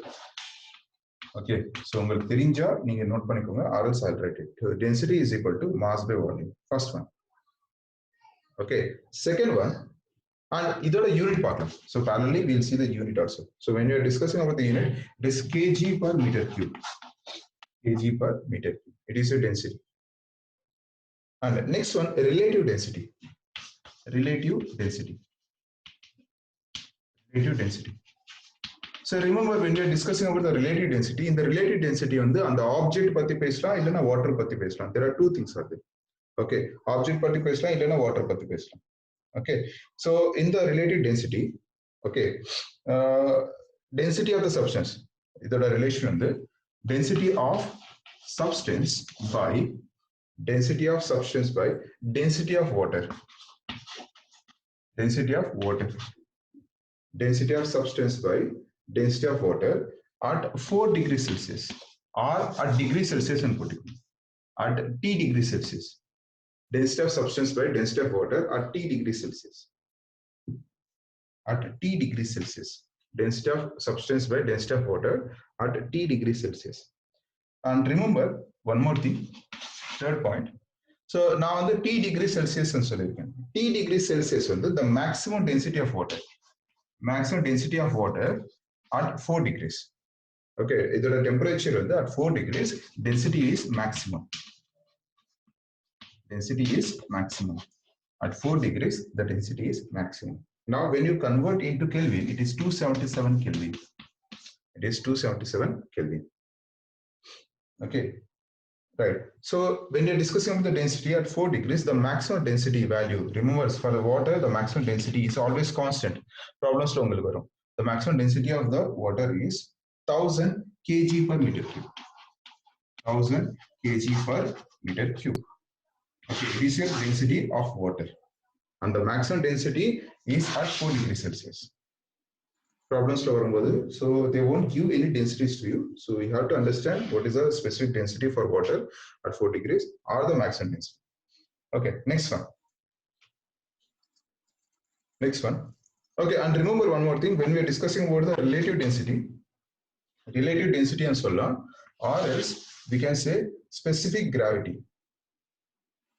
Okay, so உங்களுக்கு தெரிஞ்சா நீங்க note பண்ணிக்கோங்க, or else I'll write it. Density is equal to mass by volume. First one. Okay, second one, and இதோட unit பார்க்கலாம். So parallelly we'll see the unit also. So when we are discussing about the unit, it is kg per meter cube. Kg per meter cube. It is a density. And next one, relative density. Relative density. Relative density. So remember when we are discussing about the relative density, in the relative density on the object பத்தி பேசலாம் இல்லனா water பத்தி பேசலாம். There are two things are there. Okay, object பத்தி பேசலாம் இல்லனா water பத்தி பேசலாம். Okay, so in the relative density, okay, density of the substance, இதோட relation வந்து density of substance by density of substance by density of water. Density of water. Density of substance by density of water at 4 degrees Celsius or at degree Celsius and put at T degrees Celsius. Density of substance by density of water at T degrees Celsius. At T degrees Celsius. Density of substance by density of water at T degrees Celsius. And remember one more thing, third point. So now on the T degrees Celsius and solution. T degrees Celsius on the maximum density of water. Maximum density of water at 4 degrees. Okay, the temperature at 4 degrees, density is maximum. Density is maximum. At 4 degrees, the density is maximum. Now, when you convert into Kelvin, it is 277 Kelvin. It is 277 Kelvin. Okay, right. So, when you're discussing about the density at 4 degrees, the maximum density value, remember for the water, the maximum density is always constant. Problems the maximum density of the water is 1000 kg per meter cube. 1000 kg per meter cube. Okay, this is your density of water. And the maximum density is at 4 degrees Celsius. Problems so they won't give any densities to you. So you have to understand what is the specific density for water at 4 degrees or the maximum density. Okay, next one. Next one. Okay, and remember one more thing, when we are discussing about the relative density and so on, or else we can say specific gravity.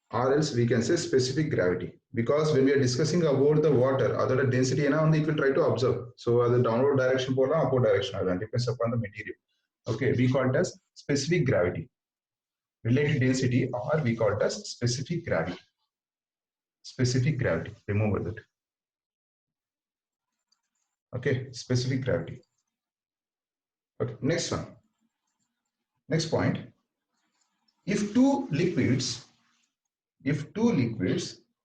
Or else we can say specific gravity, because when we are discussing about the water, other density, it will try to observe. So the downward direction or upward direction depends upon the material. Okay, we call it as specific gravity. Relative density, or we call it as specific gravity. Specific gravity. Remember that. Okay, specific gravity. Okay, next one. Next point. If two liquids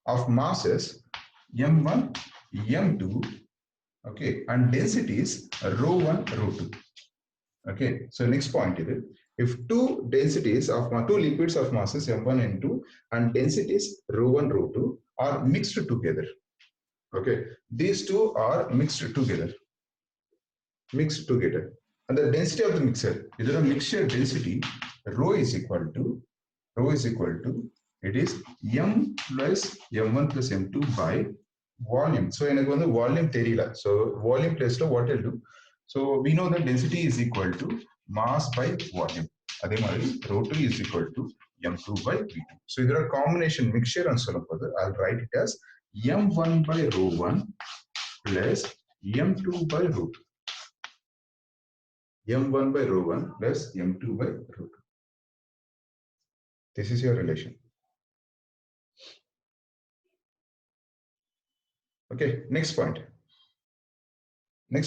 of masses m1, m2, okay, and densities rho1, rho2. Okay, so next point is, if two liquids of masses m1 and m2 and densities rho1, rho2 are mixed together. Okay, these two are mixed together. And the density of the mixture, is a mixture density rho is equal to it is m plus m1 plus m2 by volume. So in the volume therila, so volume place to what will do, so we know that density is equal to mass by volume. Rho2 is equal to m2 by v2. So there are combination mixture and so on. I'll write it as m1 by rho1 plus m2 by rho2. m1 by rho1 plus m2 by rho2. This is your relation. Okay, next point. In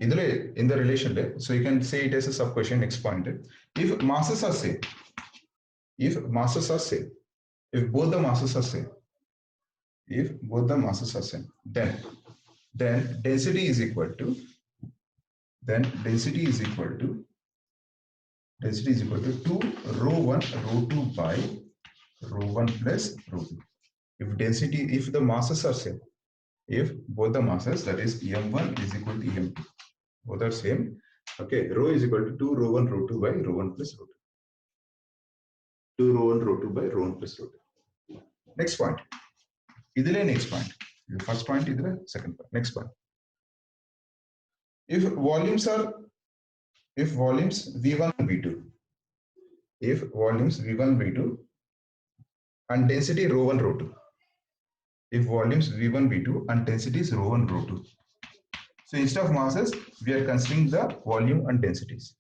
the relation, so you can say it as a sub question. Next point. If masses are same, if both the masses are same, then density is equal to 2 rho1, rho2 by rho1 plus rho2. If the masses are same, if both the masses, that is m1 is equal to m2, both are same. Okay, rho is equal to 2 rho1, rho2 by rho1 plus rho2. 2 rho1, rho2 by rho1 plus rho2. Next point. Next point. The first point is the second point. Next point. If volumes v1 and v2, and density rho1, rho2. If volumes v1, v2 and density is rho1, rho2. So instead of masses, we are considering the volume and densities.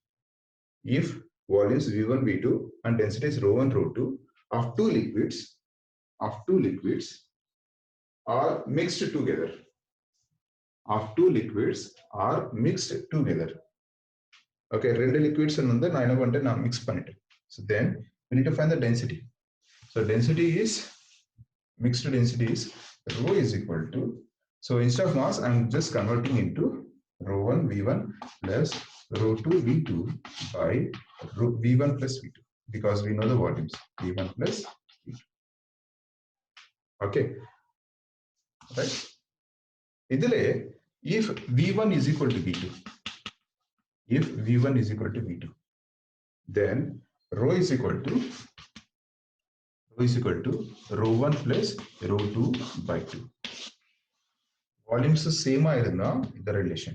If volumes v1, v2 and density is rho1, rho2 of two liquids are mixed together. Okay, two liquids and mix pannite. So then we need to find the density. So density is mixed density is rho is equal to, so instead of mass I'm just converting into rho1 v1 plus rho2 v2 by v1 plus v2, because we know the volumes v1 plus v2. Okay, right? idile if V1 is equal to V2, if V1 is equal to V2, then rho is equal to rho 1 plus rho 2 by 2. Volumes same irundha the relation,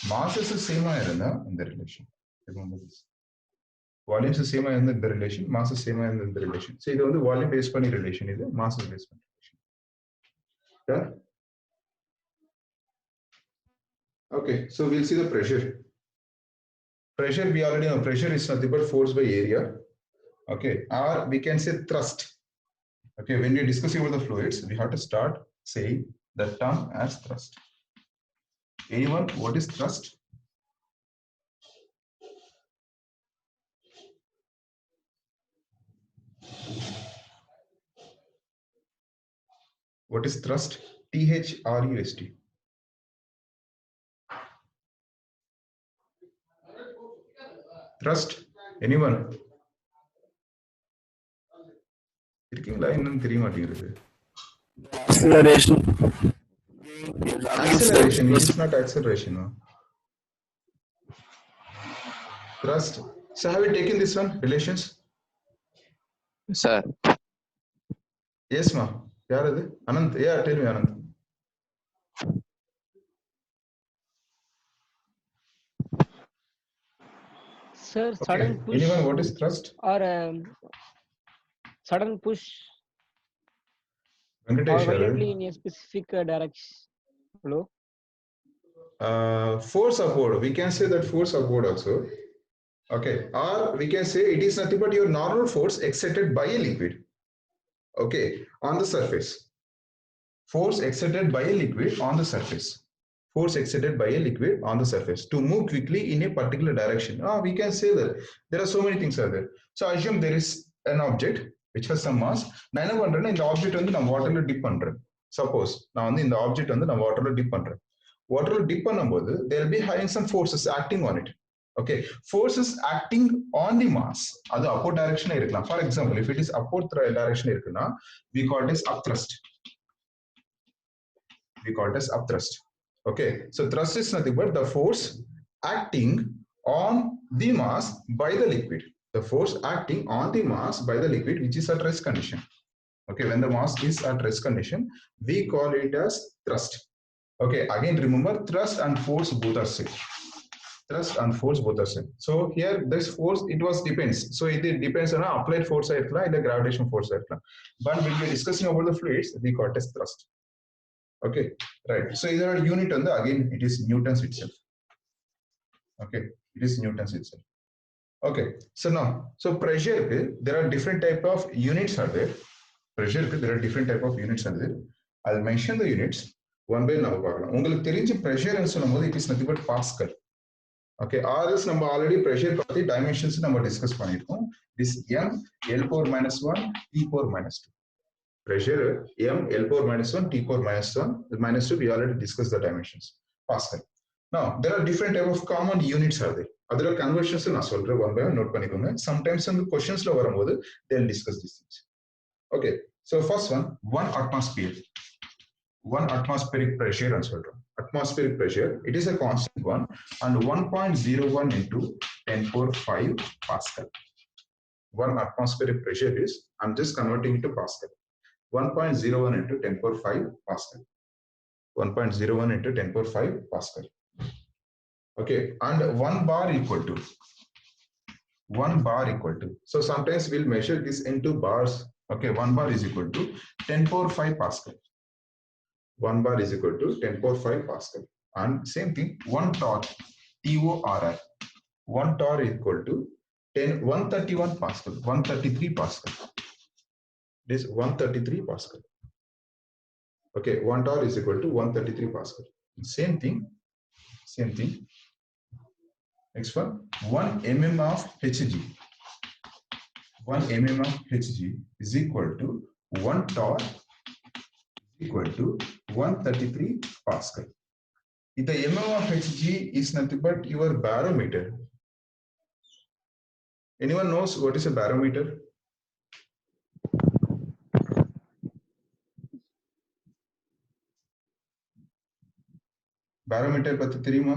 masses same irundha in the relation. Remember this. Volumes same irundha the relation, masses same irundha the relation. So இது வந்து volume based பண்ணி relation, இது masses based பண்ணி relation. Yeah? Okay, so we'll see the pressure. Pressure, we already know pressure is nothing but force by area. Okay, or we can say thrust. Okay, when we're discussing about the fluids, we have to start saying the term as thrust. Anyone, what is thrust? What is thrust? THRUST. Thrust, anyone? இருக்கீங்களா இன்னும் தெரிய மாட்டேங்குது. Acceleration. Acceleration, it is not acceleration. No? Thrust. So have you taken this one, relations? Sir. Yes, ma. Yaar adu? Anand, yeah, tell me, Anand. Sir, Okay. sudden push Anyone, what is thrust? or sudden push or Venkatesh, violently in a specific direction. Hello? force upward. We can say that force upward also. Okay. Or we can say it is nothing but your normal force exerted by a liquid. Okay. On the surface. Force exerted by a liquid on the surface. Force exerted by a liquid on the surface to move quickly in a particular direction. We can say that there are so many things are there. So assume there is an object which has some mass. நான் என்ன பண்றேன்னா இந்த object வந்து நான் வாட்டர்ல tip பண்றேன். Suppose நான் வந்து இந்த ஆப்ஜெக்ட் வந்து நான் வாட்டர்ல டிப் பண்றேன். வாட்டர்ல டிப் பண்ணும்போது there will be having some forces acting on it. Okay, forces acting on the mass. அது upward direction இருக்கலாம். For example, if it is upward direction இருக்குன்னா we call it as upthrust. We call it as upthrust. Okay, so thrust is nothing but the force acting on the mass by the liquid. The force acting on the mass by the liquid, which is at rest condition. Okay, when the mass is at rest condition, we call it as thrust. Okay, again remember thrust and force both are same. Thrust and force both are same. So here this force, it was depends. So it depends on applied force or the gravitation force. But when we are discussing about the fluids, we call it as thrust. Okay, right. So either unit on the again it is Newton's itself. Okay, it is Newton's itself. Okay, so now so pressure there are different type of units are there. Pressure there are different type of units are there. I'll mention the units one by now. உங்களுக்கு தெரிஞ்ச pressure ன்னு சொல்லும்போது it is nothing but Pascal. Okay, RS நம்ம already pressure பத்தி dimensions நம்ம discuss பண்ணிருக்கோம். This M L power minus 1 T power minus 2. Pressure M L power minus 1 T power minus 1 minus 2, we already discussed the dimensions. Pascal. Now there are different type of common units are there. Other conversions na solra one by one note panikonga. Sometimes in the questions la varumbodhu they'll discuss these things. Okay, so first one atmosphere. 1 atmospheric pressure and solra. Atmospheric pressure, it is a constant one and 1.01 into 10 power 5 Pascal. 1 atmospheric pressure is, I'm just converting it to Pascal. 1.01 into 10 power 5 Pascal. 1.01 into 10 power 5 Pascal. Okay, and 1 bar equal to. So sometimes we'll measure this into bars. Okay, 1 bar is equal to 10 power 5 Pascal. 1 bar is equal to 10 power 5 Pascal. And same thing, 1 torr, TORR. 1 torr equal to 131 Pascal, 133 Pascal. This 133 Pascal. Okay, 1 torr is equal to 133 Pascal. Same thing. Next one, 1 mm of Hg. 1 mm of Hg is equal to 1 torr equal to 133 Pascal. If the mm of Hg is nothing but your barometer. Anyone knows what is a barometer? Barometer பத்தி தெரியுமா?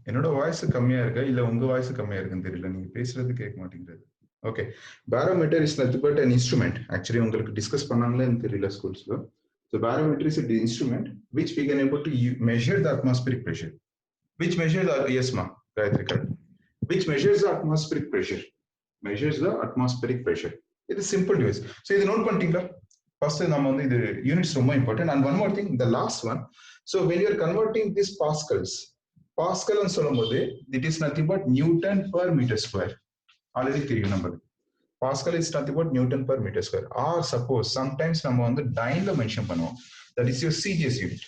என்னோட voice கம்மியா இருக்கா இல்ல உங்க voice கம்மியா இருக்குன்னு தெரியல, நீங்க பேசுறது கேட்க மாட்டேங்கிறது. Okay, barometer is nothing but an instrument. Actually உங்களுக்கு டிஸ்கஸ் பண்ணாங்களேன்னு தெரியல ஸ்கூல்ஸ்ல. So barometer is an instrument which we can able to measure the atmospheric pressure. Which measures the, yes ma, Gayatri correct. Which measures the atmospheric pressure. Measures the atmospheric pressure. It is simple device. So இது note பண்ணிட்டீங்களா? First நம்ம வந்து இது units ரொம்ப important. And one more thing, the last one. So when you are converting this pascals, Pascal and சொல்லும்போது it is nothing but Newton per meter square. Already தெரியும் நமக்கு. Pascal is nothing but Newton per meter square. Or suppose sometimes நம்ம வந்து dyne mention பண்ணுவோம். That is your CGS unit.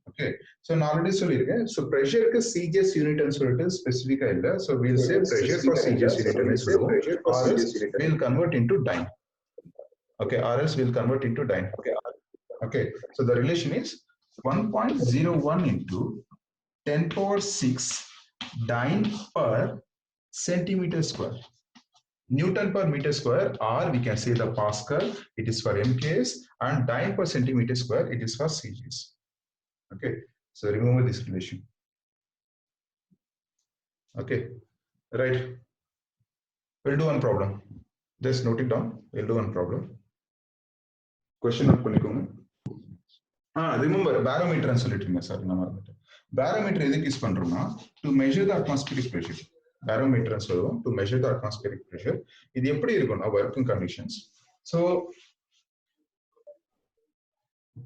Okay. So நான் already சொல்லிருக்கேன். So pressure க்கு CGS unit ன்னு சொல்லிட்டு ஸ்பெசிஃபிக்கா இல்ல. So we'll say pressure for CGS unit ன்னு சொல்லுவோம். Or else we'll convert into dyne. Okay. Or else we'll convert into dyne. Okay. So the relation is 1.01 into 10 power 6 dyne per centimeter square. Newton per meter square, or we can say the Pascal, it is for MKS, and dyne per centimeter square, it is for CGS. Okay, so remember this relation. Okay, right. We'll do one problem. Just note it down. We'll do one problem. Question note பண்ணிக்கோங்க. Remember barometer and சொல்லிட்டீங்க sir, நான் மறந்துட்டேன். Barometer எதுக்கு use பண்றோம்னா to measure the atmospheric pressure. Barometer and சொல்லுவோம் to measure the atmospheric pressure. இது எப்படி இருக்கும்னா working conditions. So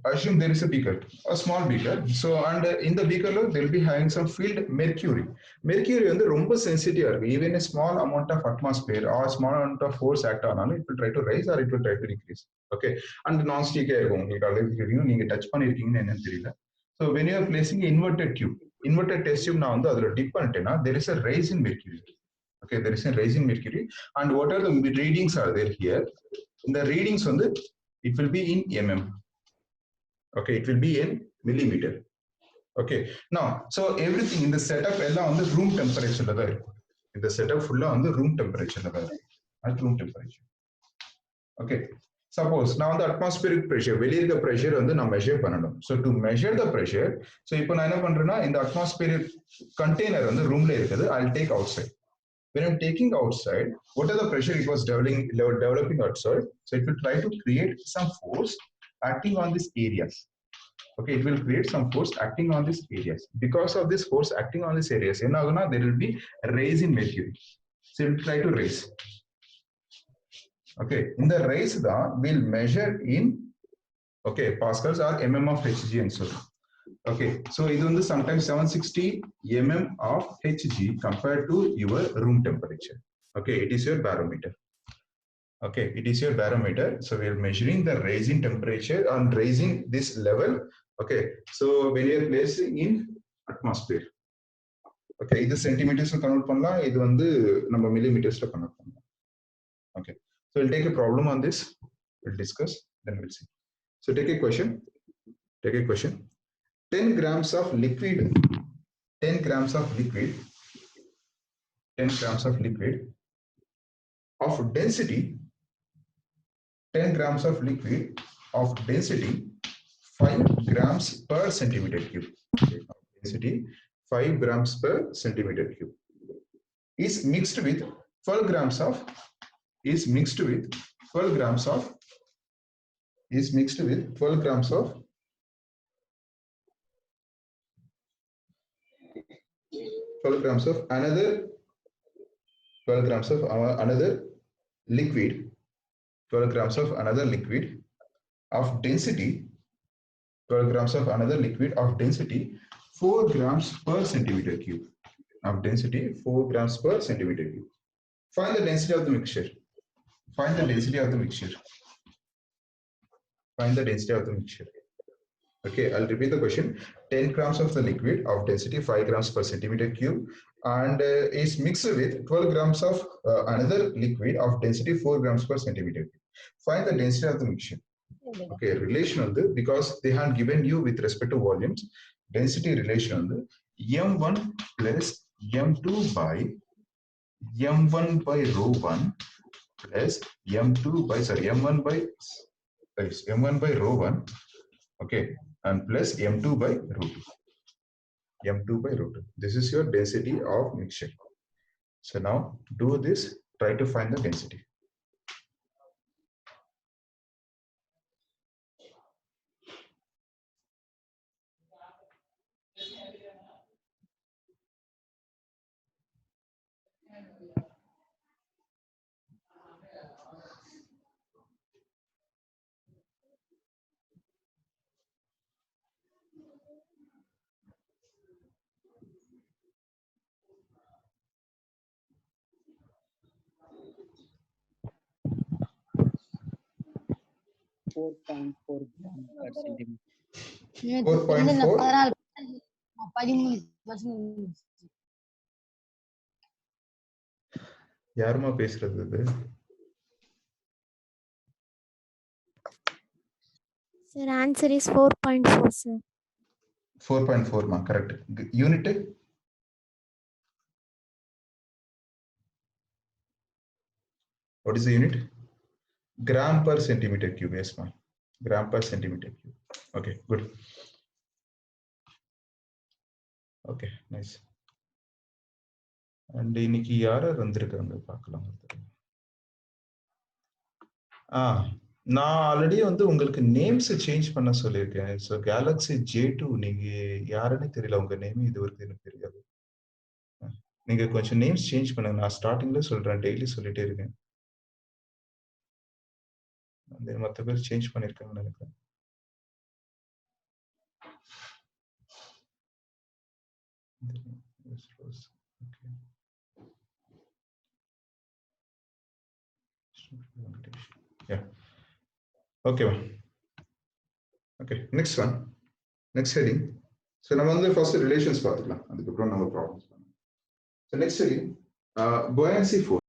assume there is a beaker, a small beaker. So and in the beaker there will be having some filled mercury. Mercury வந்து ரொம்ப sensitive இருக்கு. Even a small amount of atmosphere or small amount of force act ஆனாலும் it will try to rise or it will try to decrease. Okay, and non-stick இருக்கும். உங்களுக்கு already தெரியும், நீங்க touch பண்ணிருக்கீங்கன்னு என்னன்னு தெரியல. So when you are placing inverted tube, inverted test tube நான் வந்து அதுல dip பண்ணிட்டேன்னா there is a rise in mercury. Okay, there is a rise in mercury, and what are the readings are there here? In the readings வந்து it will be in mm. Okay, it will be in millimeter. Okay, now so everything in the setup எல்லாம் வந்து room temperature தான் இருக்கும். இந்த setup ஃபுல்லா வந்து room temperature தான் இருக்கும். At room temperature. Okay, suppose now the atmospheric pressure, வெளிய இருக்க pressure வந்து நான் measure பண்ணணும். So to measure the pressure, so இப்போ நான் என்ன பண்றேன்னா இந்த atmospheric container வந்து roomல இருக்குது, I'll take outside. When I'm taking outside, what are the pressure it was developing outside? So it will try to create some force acting on these areas. Okay, it will create some force acting on these areas. Because of this force acting on these areas, there will be a raise in mercury. So it will try to raise. Okay, in the raise we'll measure in pascals or mm of Hg and so. Okay, so it is sometimes 760 mm of Hg compared to your room temperature. Okay, it is your barometer. Okay, it is your barometer. So we are measuring the rising temperature and raising this level. Okay, so when you are placing in atmosphere. Okay, this centimeters convert பண்ணலாம், இது வந்து நம்ம millimeters convert பண்ணலாம். Okay, so we'll take a problem on this. We'll discuss, then we'll see. So take a question. 10 grams of liquid. 10 grams of liquid of density. 10 grams of liquid of density 5 grams per centimeter cube. Density 5 grams per centimeter cube is mixed with 12 grams of 12 grams of another 12 grams of another liquid. 12 grams of another liquid of density 12 grams of another liquid of density 4 grams per centimeter cube. Of density 4 grams per centimeter cube. Find the density of the mixture. Find the density of the mixture. Okay, I'll repeat the question. 10 grams of the liquid of density 5 grams per centimeter cube and is mixed with 12 grams of another liquid of density 4 grams per centimeter cube. Find the density of the mixture. Okay, relation on the, because they have given you with respect to volumes, density relation on the m1 plus m2 by m1 by rho 1 plus m2 by m1 by m1 by rho 1, okay, and plus m2 by rho 2. M2 by rho 2. This is your density of mixture. So now do this, try to find the density. gram per centimeter. 4.4. யாருமா பேசுறது இது? Sir, answer is 4.4, sir. 4.4 ma, correct. Unit? What is the unit? Gram per centimeter cube. Yes ma, gram per centimeter cube. Okay, good. Okay, nice. And இன்னைக்கு யாரா வந்திருக்காங்க பார்க்கலாம். நான் already வந்து உங்களுக்கு நேம்ஸ் சேஞ்ச் பண்ண சொல்லியிருக்கேன். ஸோ கேலக்ஸி J2 நீங்க யாருன்னு தெரியல, உங்க நேம் இது வரைக்கும் எனக்கு தெரியாது. நீங்க கொஞ்சம் நேம்ஸ் சேஞ்ச் பண்ணுங்க. நான் ஸ்டார்டிங்ல சொல்றேன், டெய்லி சொல்லிட்டே இருக்கேன். அந்த மற்ற பேர் சேஞ்ச் பண்ணிருக்காங்கன்னு நினைக்கிறேன். Yeah. Okay. Okay. Next one. Next heading. So நம்ம வந்து first relations பார்த்துக்கலாம், அதுக்கப்புறம் நம்ம problems பண்ணலாம். So next heading, buoyancy force.